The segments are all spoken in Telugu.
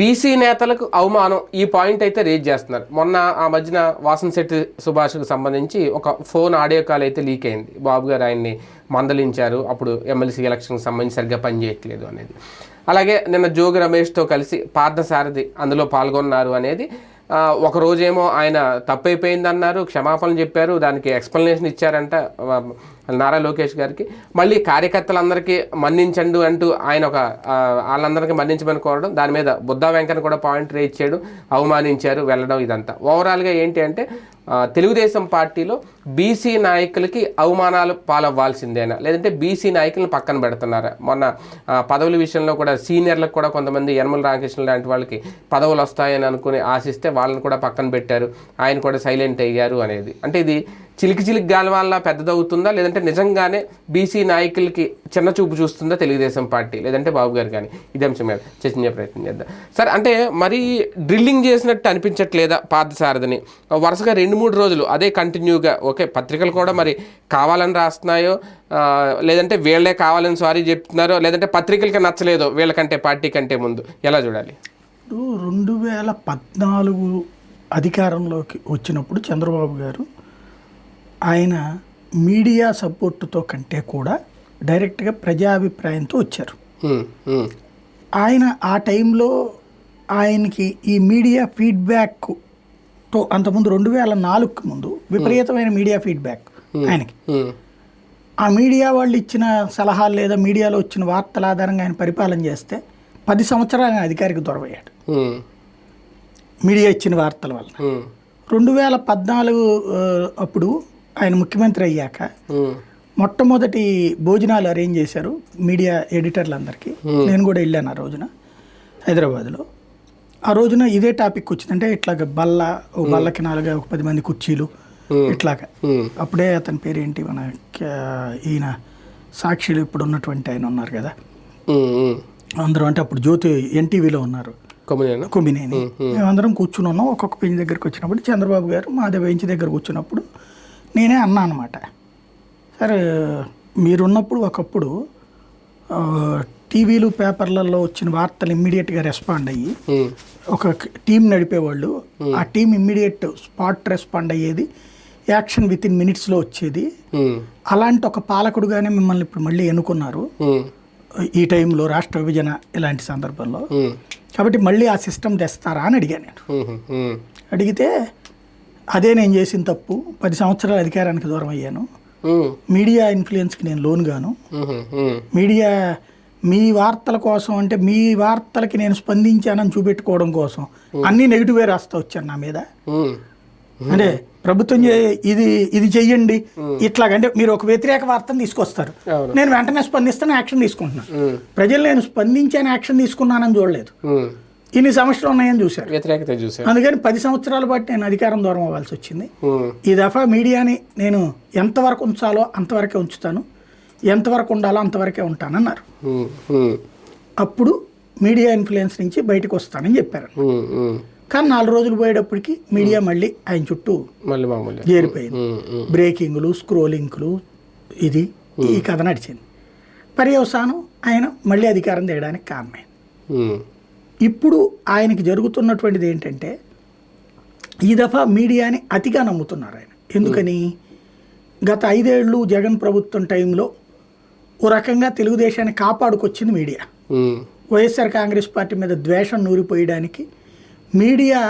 బీసీ నేతలకు అవమానం ఈ పాయింట్ అయితే రేజ్ చేస్తున్నారు. మొన్న ఆ మధ్యన వాసంశెట్టి సుభాష్కు సంబంధించి ఒక ఫోన్ ఆడియో కాల్ అయితే లీక్ అయింది. బాబు గారు ఆయన్ని మందలించారు, అప్పుడు ఎమ్మెల్సీ ఎలక్షన్కి సంబంధించి సరిగ్గా పనిచేయట్లేదు అనేది. అలాగే నిన్న జోగి రమేష్తో కలిసి పార్థసారథి అందులో పాల్గొన్నారు అనేది. ఒక రోజేమో ఆయన తప్పైపోయిందన్నారు, క్షమాపణలు చెప్పారు, దానికి ఎక్స్ప్లెనేషన్ ఇచ్చారంట నారా లోకేష్ గారికి. మళ్ళీ కార్యకర్తలందరికీ మన్నించండు అంటూ ఆయన వాళ్ళందరికీ మన్నించమని కోరడం, దాని మీద బుద్ధా వెంకన్న కూడా పాయింట్ రేజ్ చేయడం, అవమానించారు, వెళ్ళడం, ఇదంతా ఓవరాల్గా ఏంటి అంటే తెలుగుదేశం పార్టీలో బీసీ నాయకులకి అవమానాలు పాలవ్వాల్సిందేనా, లేదంటే బీసీ నాయకులను పక్కన పెడుతున్నారా? మొన్న పదవుల విషయంలో కూడా సీనియర్లకు కూడా కొంతమంది యనమల రామకృష్ణ లాంటి వాళ్ళకి పదవులు వస్తాయని అనుకుని ఆశిస్తే వాళ్ళని కూడా పక్కన పెట్టారు, ఆయన కూడా సైలెంట్ అయ్యారు అనేది. అంటే ఇది చిలికి గాలి వల్ల పెద్దదవుతుందా, లేదంటే నిజంగానే బీసీ నాయకులకి చిన్న చూపు చూస్తుందా తెలుగుదేశం పార్టీ, లేదంటే బాబు గారు కానీ? ఇదే అంశం మీద చర్చించే ప్రయత్నం చేద్దాం సార్. అంటే మరీ డ్రిల్లింగ్ చేసినట్టు అనిపించట్లేదా పార్థసారథిని? వరుసగా 2-3 రోజులు అదే కంటిన్యూగా, ఓకే పత్రికలు కూడా మరి కావాలని రాస్తున్నాయో, లేదంటే వీళ్ళే కావాలని సారీ చెప్తున్నారో, లేదంటే పత్రికలకి నచ్చలేదో వీళ్ళకంటే పార్టీ కంటే ముందు, ఎలా చూడాలి? 2014 అధికారంలోకి వచ్చినప్పుడు చంద్రబాబు గారు ఆయన మీడియా సపోర్టుతో కంటే కూడా డైరెక్ట్గా ప్రజాభిప్రాయంతో వచ్చారు. ఆయన ఆ టైంలో ఆయనకి ఈ మీడియా ఫీడ్బ్యాక్తో అంతకుముందు 2004కి ముందు విపరీతమైన మీడియా ఫీడ్బ్యాక్ ఆయనకి. ఆ మీడియా వాళ్ళు ఇచ్చిన సలహాలు లేదా మీడియాలో వచ్చిన వార్తల ఆధారంగా ఆయన పరిపాలన చేస్తే 10 సంవత్సరాలు ఆయన అధికారికి దొరవయ్యాడు మీడియా ఇచ్చిన వార్తల వల్ల. 2014 అప్పుడు ఆయన ముఖ్యమంత్రి అయ్యాక మొట్టమొదటి భోజనాలు అరేంజ్ చేశారు మీడియా ఎడిటర్లందరికీ. నేను కూడా వెళ్ళాను ఆ రోజున హైదరాబాద్లో. ఆ రోజున ఇదే టాపిక్ వచ్చింది, అంటే ఇట్లాగ బల్లకి 10 మంది కుర్చీలు ఇట్లాగా. అప్పుడే అతని పేరు ఏంటి, మన ఈయన సాక్షిలు ఇప్పుడు ఉన్నటువంటి ఆయన ఉన్నారు కదా అందరూ, అంటే అప్పుడు జ్యోతి ఎన్టీవీలో ఉన్నారు, కొమ్మినేని. మేమందరం కూర్చుని ఉన్నాం. ఒక్కొక్క బెంచ్ దగ్గరికి వచ్చినప్పుడు చంద్రబాబు గారు మాదే బెంచ్ దగ్గర కూర్చున్నప్పుడు నేనే అన్నా అనమాట, సరే మీరున్నప్పుడు ఒకప్పుడు టీవీలు పేపర్లలో వచ్చిన వార్తలు ఇమ్మీడియట్గా రెస్పాండ్ అయ్యి ఒక టీం నడిపేవాళ్ళు, ఆ టీం ఇమ్మీడియట్ స్పాట్ రెస్పాండ్ అయ్యేది, యాక్షన్ వితిన్ మినిట్స్లో వచ్చేది. అలాంటి ఒక పాలకుడుగానే మిమ్మల్ని ఇప్పుడు మళ్ళీ ఎన్నుకున్నారు ఈ టైంలో రాష్ట్ర విభజన ఇలాంటి సందర్భంలో, కాబట్టి మళ్ళీ ఆ సిస్టమ్ తెస్తారా అని అడిగాను నేను. అడిగితే అదే నేను చేసిన తప్పు, 10 సంవత్సరాల అధికారానికి దూరం అయ్యాను, మీడియా ఇన్ఫ్లుయెన్స్కి నేను లోన్ గాను, మీడియా మీ వార్తల కోసం, అంటే మీ వార్తలకి నేను స్పందించానని చూపెట్టుకోవడం కోసం అన్నీ నెగిటివే రాస్తా వచ్చాను నా మీద. అంటే ప్రభుత్వం ఇది చెయ్యండి ఇట్లాగంటే మీరు ఒక వ్యతిరేక వార్తను తీసుకొస్తారు, నేను వెంటనే స్పందిస్తాను, యాక్షన్ తీసుకుంటున్నాను. ప్రజలు నేను స్పందించాను యాక్షన్ తీసుకున్నానని చూడలేదు, ఇన్ని సమస్యలు ఉన్నాయని చూశారు, వ్యతిరేకత చూశారు. అందుకని 10 సంవత్సరాల పాటు నేను అధికారం దూరం అవ్వాల్సి వచ్చింది. ఈ దఫా మీడియాని నేను ఎంతవరకు ఉంచాలో అంతవరకే ఉంచుతాను, ఎంతవరకు ఉండాలో అంతవరకే ఉంటానన్నారు. అప్పుడు మీడియా ఇన్ఫ్లుయెన్స్ నుంచి బయటకు వస్తానని చెప్పారు. కానీ 4 రోజులు పోయేటప్పటికి మీడియా మళ్ళీ ఆయన చుట్టూ చేరిపోయింది. బ్రేకింగ్లు, స్క్రోలింగ్లు, ఈ కథ నడిచింది. పర్యవసానం ఆయన మళ్ళీ అధికారం తేయడానికి కారణమైంది. ఇప్పుడు ఆయనకి జరుగుతున్నటువంటిది ఏంటంటే ఈ దఫా మీడియాని అతిగా నమ్ముతున్నారు ఆయన. ఎందుకని? గత 5 ఏళ్ళు జగన్ ప్రభుత్వం టైంలో ఓ రకంగా తెలుగుదేశాన్ని కాపాడుకొచ్చింది మీడియా. వైఎస్ఆర్ కాంగ్రెస్ పార్టీ మీద ద్వేషం నూరిపోయడానికి మీడియా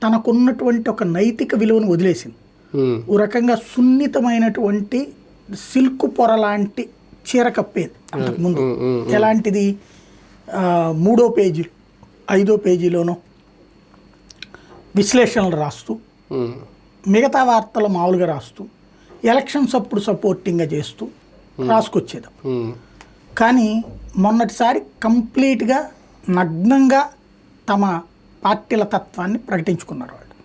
తనకున్నటువంటి ఒక నైతిక విలువను వదిలేసింది. ఓ రకంగా సున్నితమైనటువంటి సిల్క్ పొర లాంటి చీర కప్పేది అంతకుముందు. ఎలాంటిది? 3వ పేజీ 5వ పేజీలోనూ విశ్లేషణలు రాస్తూ, మిగతా వార్తలు మామూలుగా రాస్తూ, ఎలక్షన్స్ అప్పుడు సపోర్టింగ్గా చేస్తూ రాసుకొచ్చేది. కానీ మొన్నటిసారి కంప్లీట్గా నగ్నంగా తమ పార్టీల తత్వాన్ని ప్రకటించుకున్నారు వాళ్ళు.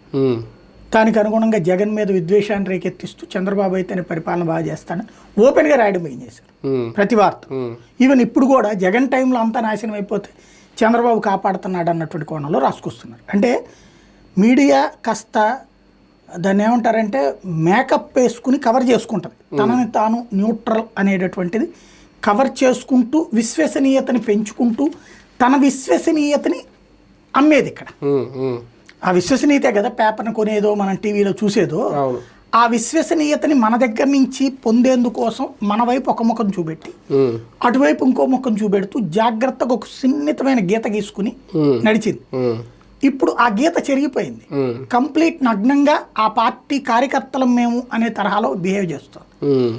దానికి అనుగుణంగా జగన్ మీద విద్వేషాన్ని రేకెత్తిస్తూ చంద్రబాబు అయితేనే పరిపాలన బాగా చేస్తాడని ఓపెన్గా రాయడం ఏం చేశారు ప్రతి వార్త. ఈవెన్ ఇప్పుడు కూడా జగన్ టైంలో అంతా నాశనం అయిపోతే చంద్రబాబు కాపాడుతున్నాడు అన్నటువంటి కోణంలో రాసుకొస్తున్నారు. అంటే మీడియా కాస్త దాన్ని ఏమంటారంటే మేకప్ వేసుకుని కవర్ చేసుకుంటుంది, తనని తాను న్యూట్రల్ అనేటటువంటిది కవర్ చేసుకుంటూ విశ్వసనీయతని పెంచుకుంటూ తన విశ్వసనీయతని అమ్మేది ఇక్కడ. ఉమ్, ఉమ్. ఆ విశ్వసనీయతే కదా పేపర్ని కొనేదో మనం టీవీలో చూసేదో. అవును. ఆ విశ్వసనీయతని మన దగ్గర నుంచి పొందేందుకోసం మన వైపు ఒక ముఖం చూపెట్టి ఉమ్, అటువైపు ఇంకో ముఖం చూపెడుతూ జాగ్రత్తగా ఒక సున్నితమైన గీత గీసుకుని నడిచింది. ఉమ్, ఇప్పుడు ఆ గీత చెరిగిపోయింది. ఉమ్, కంప్లీట్ నగ్నంగా ఆ పార్టీ కార్యకర్తలం మేము అనే తరహాలో బిహేవ్ చేస్తాం. ఉమ్,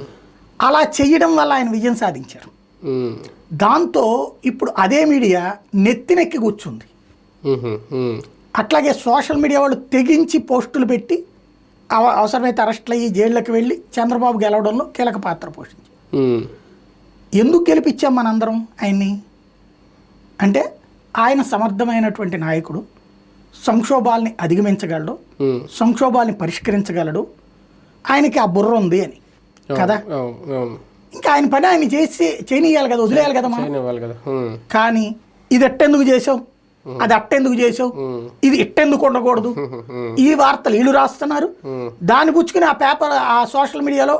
అలా చేయడం వల్ల ఆయన విజయం సాధించారు. ఉమ్, దాంతో ఇప్పుడు అదే మీడియా నెత్తినెక్కి కూర్చుంది. ఉమ్, ఉమ్, అట్లాగే సోషల్ మీడియా వాళ్ళు తెగించి పోస్టులు పెట్టి అవసరమైతే అరెస్టులు అయ్యి జైళ్ళకి వెళ్ళి చంద్రబాబు గెలవడంలో కీలక పాత్ర పోషించారు. ఉమ్, ఎందుకు గెలిపించాం మనందరం ఆయన్ని అంటే ఆయన సమర్థమైనటువంటి నాయకుడు, సంక్షోభాల్ని అధిగమించగలడు, సంక్షోభాల్ని పరిష్కరించగలడు, ఆయనకి ఆ బుర్ర ఉంది అని కదా. ఇంకా ఆయన పని ఆయన చేయనియాలి కదా, వదిలేయాలి కదా మనం. కానీ ఇది ఎట్టెందుకు చేసావు, అది అట్టెందుకు చేసావు, ఇది ఇట్టెందుకు ఉండకూడదు, ఈ వార్తలు వీళ్ళు రాస్తున్నారు, దాన్ని పుచ్చుకుని ఆ పేపర్ ఆ సోషల్ మీడియాలో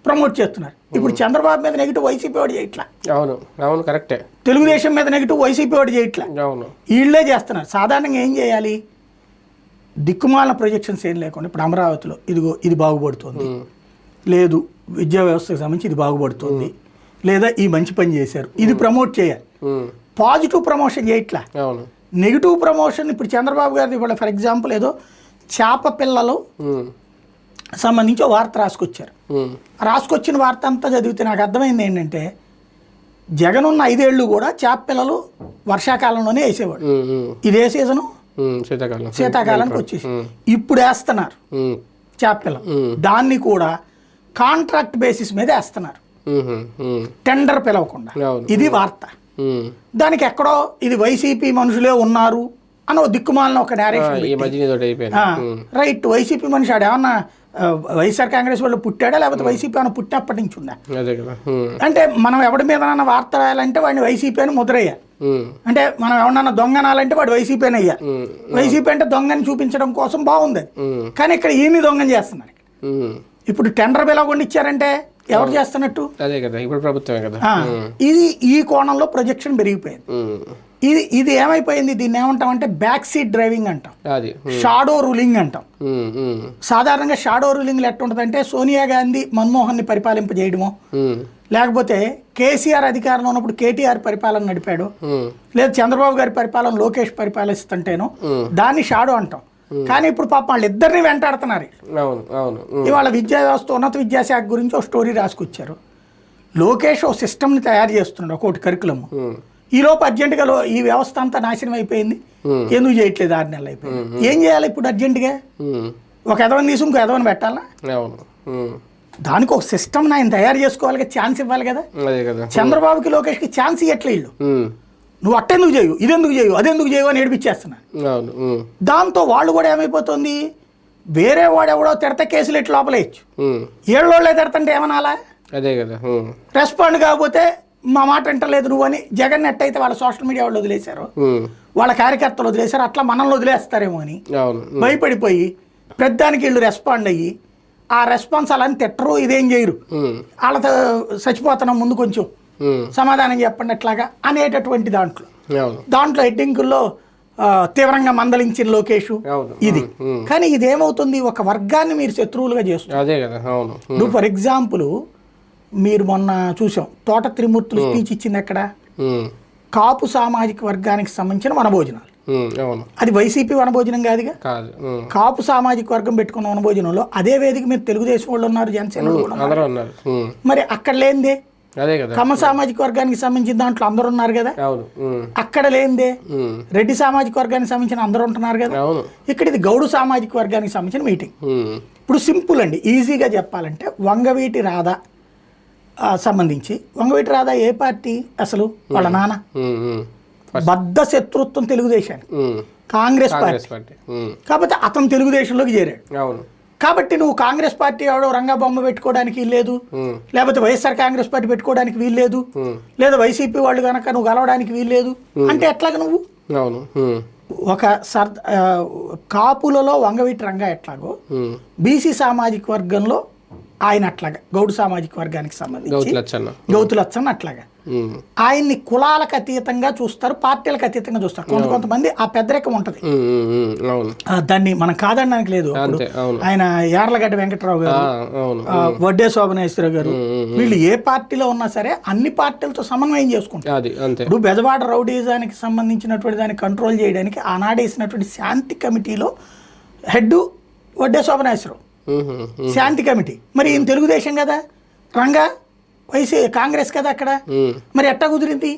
ప్రమోట్ చేస్తున్నారు. ఇప్పుడు చంద్రబాబు మీద నెగిటివ్ వైసీపీ వాడు చేయట్లా, అవును అవును కరెక్టే. తెలుగుదేశం మీద నెగిటివ్ వైసీపీ వాడు చేయట్లా, అవును వీళ్ళే చేస్తున్నారు. సాధారణంగా ఏం చేయాలి, దిక్కుమాలిన ప్రొజెక్షన్స్ ఏం లేకుండా ఇప్పుడు అమరావతిలో ఇదిగో ఇది బాగుపడుతుంది, లేదు విద్యా వ్యవస్థకు సంబంధించి ఇది బాగుపడుతుంది, లేదా ఈ మంచి పని చేశారు, ఇది ప్రమోట్ చేయాలి. పాజిటివ్ ప్రమోషన్ చేయట్లా, నెగిటివ్ ప్రమోషన్. ఇప్పుడు చంద్రబాబు గారిది ఇప్పుడు ఫర్ ఎగ్జాంపుల్ ఏదో చేప పిల్లలు సంబంధించి వార్త రాసుకొచ్చారు. రాసుకొచ్చిన వార్త అంతా చదివితే నాకు అర్థమైంది ఏంటంటే జగన్ ఉన్న 5 ఏళ్ళు కూడా చేప పిల్లలు వర్షాకాలంలోనే వేసేవాడు. ఇదే సీజను శీతాకాలానికి వచ్చేసి ఇప్పుడు వేస్తున్నారు చేప పిల్లలు. దాన్ని కూడా కాంట్రాక్ట్ బేసిస్ మీద వేస్తున్నారు, టెండర్ పిలవకుండా. ఇది వార్త. దానికి ఎక్కడో ఇది వైసీపీ మనుషులే ఉన్నారు అని ఒక దిక్కుమాలిన ఒక నేరేషన్. రైట్, వైసీపీ మనిషి ఆడు ఏమన్నా వైఎస్ఆర్ కాంగ్రెస్ వాళ్ళు పుట్టాడా, లేకపోతే వైసీపీ ఏమైనా పుట్టినప్పటి నుంచి ఉందా? అంటే మనం ఎవడి మీద వార్త రాయాలంటే వాడిని వైసీపీ అని ముద్రేయాలి. అంటే మనం ఎవరన్నా దొంగనాలంటే వాడు వైసీపీ అని అయ్యాలి. వైసీపీ అంటే దొంగని చూపించడం కోసం బాగుంది. కానీ ఇక్కడ ఈయన్ని దొంగని చేస్తున్నారు. ఇప్పుడు టెండర్ పిలవకుండా ఇచ్చారంటే ఎవరు చేస్తున్నట్టు? అదే కదా, ఇప్పుడు ప్రభుత్వమే కదా. ఇది ఈ కోణంలో ప్రొజెక్షన్ పెరిగిపోయింది. ఇది ఏమైపోయింది, దీన్ని ఏమంటాం అంటే బ్యాక్ సీట్ డ్రైవింగ్ అంటాం, షాడో రూలింగ్ అంటాం. సాధారణంగా షాడో రూలింగ్ ఎట్టుంటదంటే సోనియా గాంధీ మన్మోహన్ని పరిపాలింపజేయడమో, లేకపోతే కేసీఆర్ అధికారంలో ఉన్నప్పుడు కేటీఆర్ పరిపాలన నడిపాడు, లేదా చంద్రబాబు గారి పరిపాలన లోకేష్ పరిపాలిస్తుంటేనో దాన్ని షాడో అంటాం. కానీ ఇప్పుడు పాపం వాళ్ళిద్దరిని వెంటాడుతున్నారు. ఇవాళ విద్యా వ్యవస్థ ఉన్నత విద్యాశాఖ గురించి ఒక స్టోరీ రాసుకొచ్చారు. లోకేష్ ఒక సిస్టమ్ని తయారు చేస్తున్నాడు, ఒకటి కరికులము. ఈలోపు అర్జెంటుగా ఈ వ్యవస్థ అంతా నాశనం అయిపోయింది, ఎందుకు చేయట్లేదు, 6 నెలలు అయిపోయింది. ఏం చేయాలి ఇప్పుడు అర్జెంటుగా? ఒక ఎదవని తీసి ఇంకో ఎదవని పెట్టాలా? దానికి ఒక సిస్టమ్ ఆయన తయారు చేసుకోవాలి, ఛాన్స్ ఇవ్వాలి కదా. చంద్రబాబుకి లోకేష్కి ఛాన్స్ ఇవ్వట్లే. వీళ్ళు నువ్వు అట్టెందుకు చేయవు, ఇదెందుకు చేయవు, అదెందుకు చేయవు అని ఏడిపించేస్తున్నారు. దాంతో వాళ్ళు కూడా ఏమైపోతుంది, వేరే వాడు ఎవడో తిడత కేసులు ఎట్లా లోపలేయచ్చు, ఏళ్ళోళ్ళే తిడతంటే ఏమనాలా? అదే కదా. రెస్పాండ్ కాకపోతే మా మాట వింటలేదు నువ్వు అని జగన్ ఎట్టయితే వాళ్ళ సోషల్ మీడియా వాళ్ళు వదిలేశారు, వాళ్ళ కార్యకర్తలు వదిలేశారు, అట్లా మనల్ని వదిలేస్తారేమో అని భయపడిపోయి పెద్దానికి వీళ్ళు రెస్పాండ్ అయ్యి ఆ రెస్పాన్స్ అలా తిట్టరు, ఇదేం చేయరు, వాళ్ళతో చచ్చిపోతున్నాం ముందు కొంచెం సమాధానం చెప్పండి ఎట్లాగా అనేటటువంటి దాంట్లో హెడ్డింగుల్లో తీవ్రంగా మందలించిన లోకేష్ ఇది. కానీ ఇదేమవుతుంది, ఒక వర్గాన్ని మీరు శత్రువులుగా చేస్తున్నారు. ఫర్ ఎగ్జాంపుల్ మీరు మొన్న చూసాం తోట త్రిమూర్తులు స్పీచ్ ఇచ్చింది ఎక్కడ, కాపు సామాజిక వర్గానికి సంబంధించిన వనభోజనాలు. అది వైసీపీ వనభోజనం కాదుగా, కాపు సామాజిక వర్గం పెట్టుకున్న వనభోజనంలో అదే వేదిక మీద తెలుగుదేశం వాళ్ళు ఉన్నారు, జనసేన ఉన్నారు. మరి అక్కడ లేనిదే కమ్మ సామాజిక వర్గానికి సంబంధించిన దాంట్లో అందరూ ఉన్నారు కదా, అక్కడ లేనిదే రెడ్డి సామాజిక వర్గానికి సంబంధించిన అందరూ ఉంటున్నారు కదా. ఇక్కడ ఇది గౌడు సామాజిక వర్గానికి సంబంధించిన మీటింగ్. ఇప్పుడు సింపుల్ అండి, ఈజీగా చెప్పాలంటే వంగవీటి రాధ సంబంధించి, వంగవీటి రాధ ఏ పార్టీ అసలు, వాళ్ళ నాన్న బద్ధ శత్రుత్వం తెలుగుదేశానికి, కాంగ్రెస్ పార్టీ. కాబట్టి అతను తెలుగుదేశంలోకి చేరాడు. కాబట్టి నువ్వు కాంగ్రెస్ పార్టీ ఎవడో రంగబొమ్మ పెట్టుకోవడానికి వీల్లేదు, లేకపోతే వైఎస్ఆర్ కాంగ్రెస్ పార్టీ పెట్టుకోవడానికి వీల్లేదు, లేదా వైసీపీ వాళ్ళు కనుక నువ్వు కలవడానికి వీల్లేదు అంటే ఎట్లాగ నువ్వు ఒక కాపులలో వంగవీటి రంగా ఎట్లాగో బీసీ సామాజిక వర్గంలో ఆయన అట్లాగా గౌడు సామాజిక వర్గానికి సంబంధించి లచ్చన్న గౌతు లచ్చన్న అట్లాగా ఆయన్ని కులాలకు అతీతంగా చూస్తారు, పార్టీలకు అతీతంగా చూస్తారు. కొంతమంది ఆ పెద్దరికం ఉంటది, దాన్ని మనం కాదనడానికి లేదు. ఆయన యార్లగడ్డ వెంకటరావు గారు, వడ్డే శోభనేశ్వరరావు గారు, వీళ్ళు ఏ పార్టీలో ఉన్నా సరే అన్ని పార్టీలతో సమన్వయం చేసుకుంటారు. ఇప్పుడు బెజవాడ రౌడీజానికి సంబంధించినటువంటి దాన్ని కంట్రోల్ చేయడానికి ఆనాడు వేసినటువంటి శాంతి కమిటీలో హెడ్ వడ్డే శోభనేశ్వరరావు, శాంతి కమిటీ. మరి ఈయన తెలుగుదేశం కదా, రంగా కాంగ్రెస్ కదా అక్కడ, మరి ఎట్టా కుదిరింది?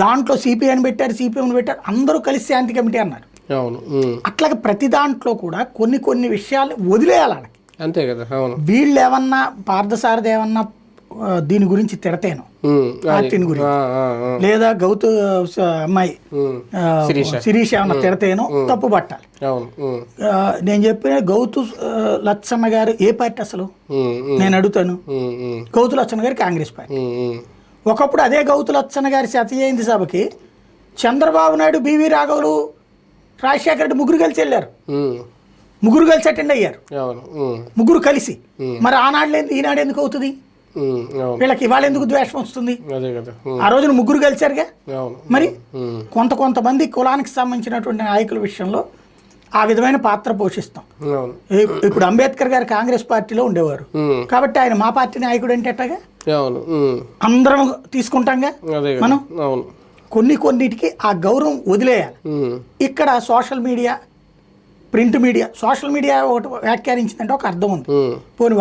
దాంట్లో సిపిఐని పెట్టారు, సిపిఎంని పెట్టారు, అందరూ కలిసి శాంతి కమిటీ అన్నారు. అట్లాగే ప్రతి దాంట్లో కూడా కొన్ని విషయాలు వదిలేయాలి వాళ్ళకి, అంతే కదా. వీళ్ళు ఏమన్నా పార్థసారథి ఏమన్నా దీని గురించి తిడతేను, పార్టీని గురించి, లేదా గౌతు అమ్మాయి శిరీష ఏమన్నా తిడతేనో తప్పు పట్టాలి. నేను చెప్పిన గౌతు లచ్చన్న గారు ఏ పార్టీ అసలు నేను అడుగుతాను? గౌతు లచ్చన్న గారు కాంగ్రెస్ పార్టీ. ఒకప్పుడు అదే గౌతు లచ్చన్న గారి శత జయంతి సభకి చంద్రబాబు నాయుడు, బివి రాఘవులు, రాజశేఖర రెడ్డి ముగ్గురు కలిసి వెళ్ళారు, ముగ్గురు కలిసి అటెండ్ అయ్యారు, ముగ్గురు కలిసి. మరి ఆనాడు ఈనాడు ఎందుకు అవుతుంది? వీళ్ళకి ఇవాళ ఎందుకు ద్వేషం వస్తుంది? ఆ రోజున ముగ్గురు కలిసారుగా. మరి కొంతమంది కులానికి సంబంధించినటువంటి నాయకుల విషయంలో ఆ విధమైన పాత్ర పోషిస్తాం. ఇప్పుడు అంబేద్కర్ గారు కాంగ్రెస్ పార్టీలో ఉండేవారు కాబట్టి ఆయన మా పార్టీ నాయకుడు అంటే ఎట్టగా అందరం తీసుకుంటాంగా మనం. కొన్నిటికి ఆ గౌరవం వదిలేయాలి. ఇక్కడ social media, print media, social media ఒకటి వ్యాఖ్యానించిందంటే ఒక అర్థం ఉంది. పోనీ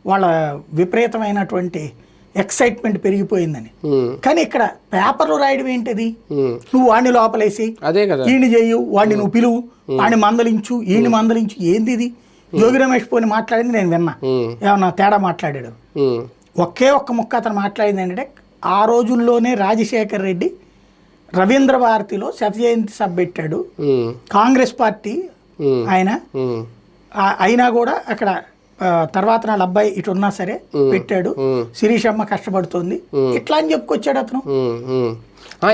వాళ్ళ విపరీతమైనటువంటి ఎక్సైట్మెంట్ పెరిగిపోయిందని. కానీ ఇక్కడ పేపర్లు రాయడం ఏంటిది? నువ్వు వాడిని లోపలేసి ఈయన చెయ్యు, వాడిని నువ్వు పిలువు, వాడిని మందలించు, ఈయన మందలించు, ఏంది ఇది? జోగి రమేష్ పోని మాట్లాడింది నేను విన్నా, ఏమన్నా తేడా మాట్లాడాడు. ఒకే ఒక్క ముక్క అతను మాట్లాడింది ఏంటంటే, ఆ రోజుల్లోనే రాజశేఖర్ రెడ్డి రవీంద్ర భారతిలో శత జయంతి సభ పెట్టాడు, కాంగ్రెస్ పార్టీ ఆయన అయినా కూడా అక్కడ తర్వాత నాడు అబ్బాయి ఇటు ఉన్నా సరే పెట్టాడు, శిరీషమ్మ కష్టపడుతుంది, ఇట్లా అని చెప్పుకొచ్చాడు అతను.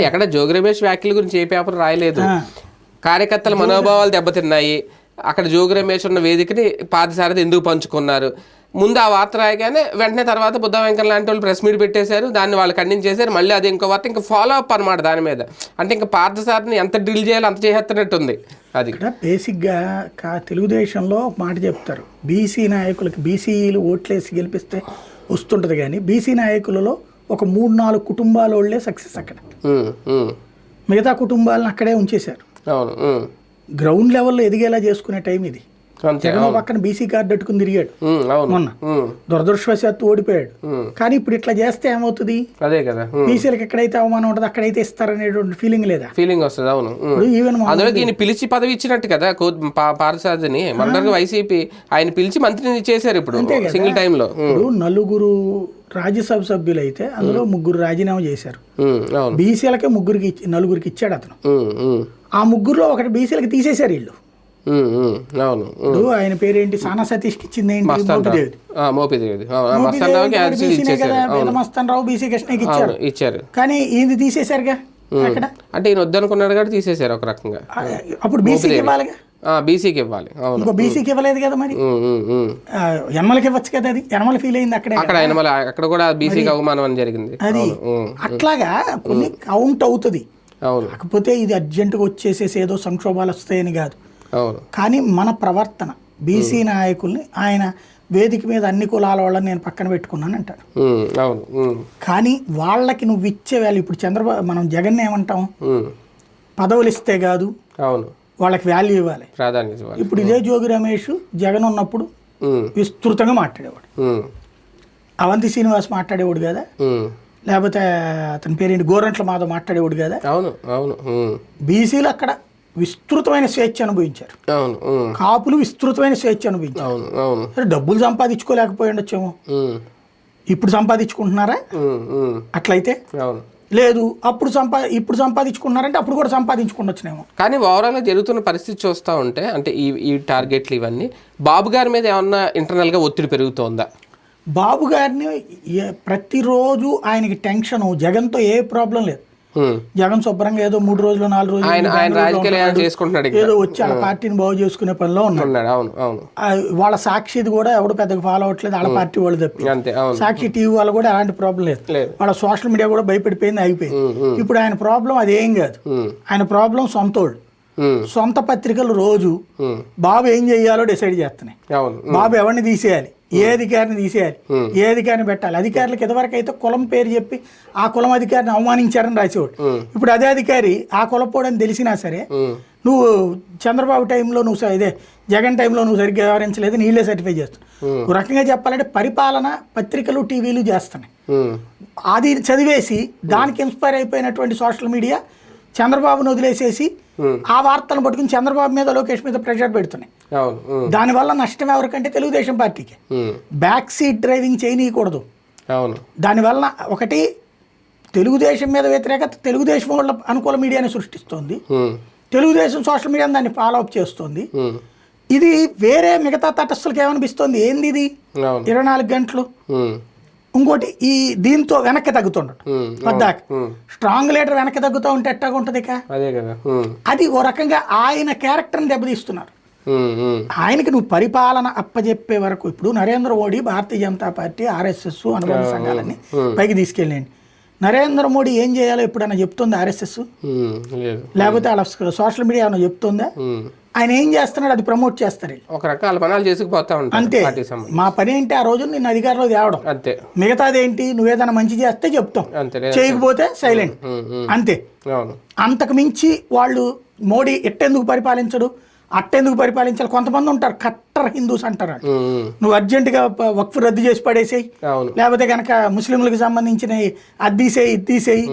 ఎక్కడ జోగి రమేష్ వ్యాఖ్యల గురించి ఏ పేపర్ రాయలేదు. కార్యకర్తల మనోభావాలు దెబ్బతిన్నాయి, అక్కడ జోగి రమేష్ ఉన్న వేదికని పార్థసారథి ఎందుకు పంచుకున్నారు, ముందు ఆ వార్త రాయగానే వెంటనే తర్వాత బుద్ధ వెంకన్న లాంటి వాళ్ళు ప్రెస్ మీట్ పెట్టేశారు, దాన్ని వాళ్ళు ఖండించేశారు, మళ్ళీ అది ఇంకో వార్త ఇంకా ఫాలో అప్ అనమాట దాని మీద. అంటే ఇంకా పార్థసారథిని ఎంత డ్రిల్ చేయాలో అంత చేస్తున్నట్టుంది. అది ఇక్కడ బేసిక్గా తెలుగుదేశంలో మాట చెప్తారు, బీసీ నాయకులకి బీసీలు ఓట్లేసి గెలిపిస్తే వస్తుంటుంది, కానీ బీసీ నాయకులలో ఒక 3-4 కుటుంబాల వాళ్ళే సక్సెస్ అక్కడ, మిగతా కుటుంబాలను అక్కడే ఉంచేశారు. గ్రౌండ్ లెవెల్లో ఎదిగేలా చేసుకునే టైం ఇది. జగన్ పక్కన బీసీ కార్డు పెట్టుకుని తిరిగాడు మొన్న, దురదృష్టవశాత్తు ఓడిపోయాడు. కానీ ఇప్పుడు ఇట్లా చేస్తే ఏమవుతుంది? అదే కదా, బీసీలకు ఎక్కడైతే అవమానం ఉంటుంది అక్కడైతే ఇస్తారనేటువంటి ఫీలింగ్ లేదా? ఫీలింగ్ వస్తుంది. అవును, ఈవెన్ అందులో పిలిచి పదవి ఇచ్చినట్టు కదా పార్థసారథిని. మొన్నటిగా వైసీపీ ఆయన పిలిచి మంత్రిని చేశారు ఇప్పుడు సింగిల్ టైమ్ లో. ఇప్పుడు 4 రాజ్యసభ సభ్యులు అయితే అందులో 3 రాజీనామా చేశారు. బీసీలకే 4 ఇచ్చాడు అతను. ఆ 3లో ఒకటి బీసీలకి తీసేశారు వీళ్ళు. ఆయన పేరేంటి, సానా సతీష్కి ఇచ్చింది ఏంటి, మస్తానరావు బీసీ కృష్ణకి ఇచ్చారు, కానీ ఈయన తీసేశారుగా. అక్కడ అంటే ఈయన వద్దనుకున్నాడు కాబట్టి తీసేశారు ఒక రకంగా. అప్పుడు బీసీకి ఇవ్వాలిగా, బీసీకి ఇవ్వాలి. ఇంకో బీసీకి ఇవ్వలేదు కదా, మరి యనమలకి ఇవ్వచ్చు కదా. అది యనమల ఫీల్ అయింది అక్కడ కూడా బీసీకి అవమానం అని జరిగింది. అది అట్లాగా కొన్ని కౌంట్ అవుతుంది. కాకపోతే ఇది అర్జెంటుగా వచ్చేసేసి ఏదో సంక్షోభాలు వస్తాయని కాదు, కానీ మన ప్రవర్తన బీసీ నాయకుల్ని ఆయన వేదిక మీద అన్ని కులాల వాళ్ళని నేను పక్కన పెట్టుకున్నాను అంటాడు. కానీ వాళ్ళకి నువ్వు ఇచ్చే వాల్యూ, ఇప్పుడు చంద్రబాబు మనం జగన్ ఏమంటాం, పదవులు ఇస్తే కాదు వాళ్ళకి వాల్యూ ఇవ్వాలి. ఇప్పుడు ఇదే జోగి రమేష్ జగన్ ఉన్నప్పుడు విస్తృతంగా మాట్లాడేవాడు, అవంతి శ్రీనివాస్ మాట్లాడేవాడు కదా, లేకపోతే అతని పేరేంటి గోరంట్ల మాధవ్ మాట్లాడేవాడు కదా. బీసీలు అక్కడ విస్తృతమైన స్వేచ్ఛ అనుభవించారు, కాపులు విస్తృతమైన స్వేచ్ఛ అనుభవించారు. డబ్బులు సంపాదించుకోలేకపోయి ఉండొచ్చేమో, ఇప్పుడు సంపాదించుకుంటున్నారా? అట్లయితే లేదు, ఇప్పుడు సంపాదించుకున్నారంటే అప్పుడు కూడా సంపాదించుకుండొచ్చునేమో. కానీ ఓవరాల్గా జరుగుతున్న పరిస్థితి చూస్తూ ఉంటే, అంటే ఈ టార్గెట్లు ఇవన్నీ బాబు గారి మీద ఏమన్నా ఇంటర్నల్గా ఒత్తిడి పెరుగుతోందా? బాబు గారిని ప్రతిరోజు ఆయనకి టెన్షను, జగన్తో ఏ ప్రాబ్లం లేదు, జగన్ శుభ్రంగా ఏదో 3 రోజులు 4 రోజులు ఆయన రాజకీయాలు చేసుకుంటున్నాడు, ఏదో వచ్చి వాళ్ళ పార్టీని బాగు చేసుకునే పనిలో ఉన్నాడు. అవును అవును. వాళ్ళ సాక్షిది కూడా ఎవడు పెద్దగా ఫాలో అవ్వట్లేదు, వాళ్ళ పార్టీ వాళ్ళు తప్పి. అంతే. అవును. సాక్షి టీవీ వాళ్ళు కూడా అలాంటి ప్రాబ్లం లేదు, వాళ్ళ సోషల్ మీడియా కూడా భయపడిపోయింది, అయిపోయింది. ఇప్పుడు ఆయన ప్రాబ్లం అదేం కాదు, ఆయన ప్రాబ్లం సొంతోళ్ళు. సొంత పత్రికలు రోజు బాబు ఏం చెయ్యాలో డిసైడ్ చేస్తున్నాయి. బాబు ఎవరిని తీసేయాలి, ఏ అధికారిని తీసేయాలి, ఏ అధికారిని పెట్టాలి. అధికారులకు ఇదివరకు అయితే కులం పేరు చెప్పి ఆ కులం అధికారిని అవమానించారని రాసేవాడు. ఇప్పుడు అదే అధికారి ఆ కులపోడని తెలిసినా సరే, నువ్వు చంద్రబాబు టైంలో నువ్వు ఇదే జగన్ టైంలో నువ్వు సరిగ్గా వ్యవహరించలేదు, నీళ్ళే సర్టిఫై చేస్తున్నావు. ఒక రకంగా చెప్పాలంటే పరిపాలన పత్రికలు టీవీలు చేస్తున్నాయి. అది చదివేసి దానికి ఇన్స్పైర్ అయిపోయినటువంటి సోషల్ మీడియా చంద్రబాబును వదిలేసేసి ఆ వార్తలను పట్టుకుని చంద్రబాబు మీద లోకేష్ మీద ప్రెషర్ పెడుతున్నాయి. దానివల్ల నష్టం ఎవరికంటే తెలుగుదేశం పార్టీకి. బ్యాక్ సీట్ డ్రైవింగ్ చేయనీయకూడదు. దానివల్ల ఒకటి తెలుగుదేశం మీద వ్యతిరేకత తెలుగుదేశం వాళ్ళ అనుకూల మీడియాని సృష్టిస్తోంది, తెలుగుదేశం సోషల్ మీడియాని దాన్ని ఫాలో అప్ చేస్తుంది. ఇది వేరే మిగతా తటస్థులకు ఏమనిపిస్తుంది, ఏంది ఇది 24 గంటలు. ఇంకోటి ఈ దీంతో వెనక్కి తగ్గుతుండటం పద్దాక స్ట్రాంగ్ లీడర్ వెనక్కి తగ్గుతూ ఉంటే ఎట్టాగా ఉంటుంది. అది ఓ రకంగా ఆయన క్యారెక్టర్ని దెబ్బతీస్తున్నారు. ఆయనకి నువ్వు పరిపాలన అప్పజెప్పే వరకు ఇప్పుడు నరేంద్ర మోడీ భారతీయ జనతా పార్టీ ఆర్ఎస్ఎస్ అనుబంధ సంఘాలన్నీ పైకి తీసుకెళ్ళండి. నరేంద్ర మోడీ ఏం చేయాలో ఎప్పుడైనా చెప్తుంది ఆర్ఎస్ఎస్, లేకపోతే వాళ్ళ సోషల్ మీడియా ఏమైనా చెప్తుందా? ఆయన ఏం చేస్తున్నాడు అది ప్రమోట్ చేస్తారు, ఒక రకాల పనాలు చేసుకుపోతా ఉంటారు అంతే. మా పని ఏంటి ఆ రోజు నిన్ను అధికారంలో తేవడం అంతే, మిగతాది ఏంటి నువ్వేదైనా మంచి చేస్తే చెప్తాం, చేయకపోతే సైలెంట్ అంతే. అంతకు మించి వాళ్ళు మోడీ ఎట్టెందుకు పరిపాలించడు, అట్టెందుకు పరిపాలించాలి. కొంతమంది ఉంటారు కట్టర్ హిందూస్ అంటారు, నువ్వు అర్జెంటుగా వక్ఫ్ రద్దు చేసి పడేసేయి, లేకపోతే కనుక ముస్లింలకు సంబంధించిన అది తీసేయి ఇది తీసేయి,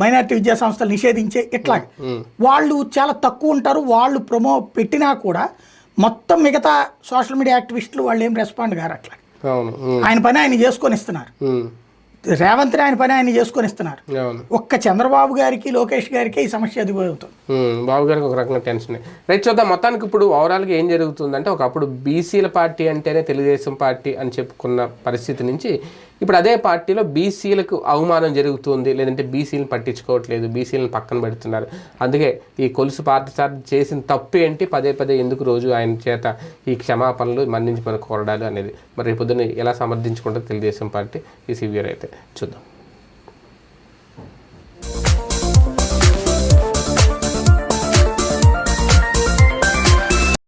మైనారిటీ విద్యా సంస్థలు నిషేధించే, ఇట్లా వాళ్ళు చాలా తక్కువ ఉంటారు. వాళ్ళు పెట్టినా కూడా మొత్తం మిగతా సోషల్ మీడియా యాక్టివిస్టులు వాళ్ళు ఏం రెస్పాండ్ కారు. అట్లా ఆయన పని ఆయన చేసుకొని ఇస్తున్నారు, రేవంత్ ఆయన పని ఆయన చేసుకొని ఇస్తున్నారు. ఒక్క చంద్రబాబు గారికి లోకేష్ గారికి ఈ సమస్య అదిపోతుంది. బాబు గారికి ఒక రకంగా టెన్షన్. రైట్, చూద్దాం. మొత్తానికి ఇప్పుడు ఓవరాల్గా ఏం జరుగుతుందంటే, ఒకప్పుడు బీసీల పార్టీ అంటేనే తెలుగుదేశం పార్టీ అని చెప్పుకున్న పరిస్థితి నుంచి ఇప్పుడు అదే పార్టీలో బీసీలకు అవమానం జరుగుతుంది, లేదంటే బీసీలను పట్టించుకోవట్లేదు, బీసీలను పక్కన పెడుతున్నారు. అందుకే ఈ కొలుసు పార్టీ సార్ చేసిన తప్పు ఏంటి, పదే పదే ఎందుకు రోజు ఆయన చేత ఈ క్షమాపణలు మన్నించి మనకు కోరడాలు అనేది మరి పొద్దున్న ఎలా సమర్థించుకుంటే తెలుగుదేశం పార్టీ ఈ సివియర్ అయితే చూద్దాం.